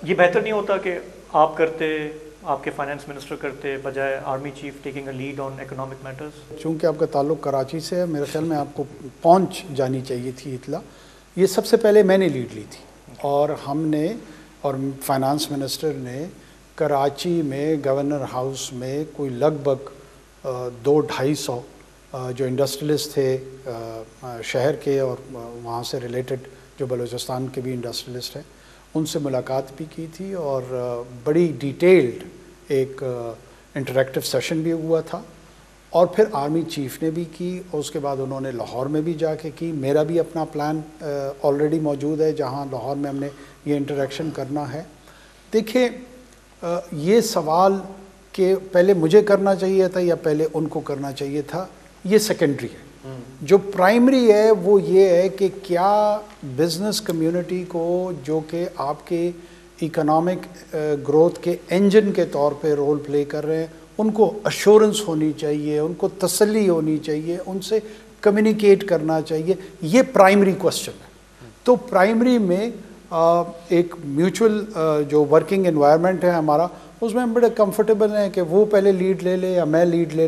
یہ بہتر نہیں ہوتا کہ آپ کرتے، آپ کے فائنانس منسٹر کرتے، بجائے army chief taking a lead on economic matters? چونکہ آپ کا تعلق کراچی سے ہے، میرے خیال میں آپ کو پہنچ جانی چاہیے تھی اطلاع. یہ سب سے پہلے میں نے لیڈ لی تھی، اور ہم نے اور فائنانس منسٹر نے کراچی میں گورنر ہاؤس میں کوئی لگ بھگ 200-250 جو انڈسٹریلسٹ تھے شہر کے اور وہاں سے ریلیٹڈ جو بلوچستان کے بھی انڈسٹریلسٹ ہیں، ان سے ملاقات بھی کی تھی، اور بڑی ڈیٹیلڈ ایک انٹریکٹیو سیشن بھی ہوا تھا. اور پھر آرمی چیف نے بھی کی، اور اس کے بعد انہوں نے لاہور میں بھی جا کے کی. میرا بھی اپنا پلان آلریڈی موجود ہے جہاں لاہور میں ہم نے یہ انٹریکشن کرنا ہے. دیکھیں، یہ سوال کہ پہلے مجھے کرنا چاہیے تھا یا پہلے ان کو کرنا چاہیے تھا، یہ سیکنڈری ہے. جو پرائمری ہے وہ یہ ہے کہ کیا بزنس کمیونٹی کو، جو کہ آپ کے اکنامک گروتھ کے انجن کے طور پہ رول پلے کر رہے ہیں، ان کو ایشورنس ہونی چاہیے، ان کو تسلی ہونی چاہیے، ان سے کمیونیکیٹ کرنا چاہیے. یہ پرائمری کوسچن ہے. تو پرائمری میں ایک میوچل جو ورکنگ انوائرمنٹ ہے ہمارا، اس میں ہم بڑے کمفرٹیبل ہیں کہ وہ پہلے لیڈ لے لے یا میں لیڈ لے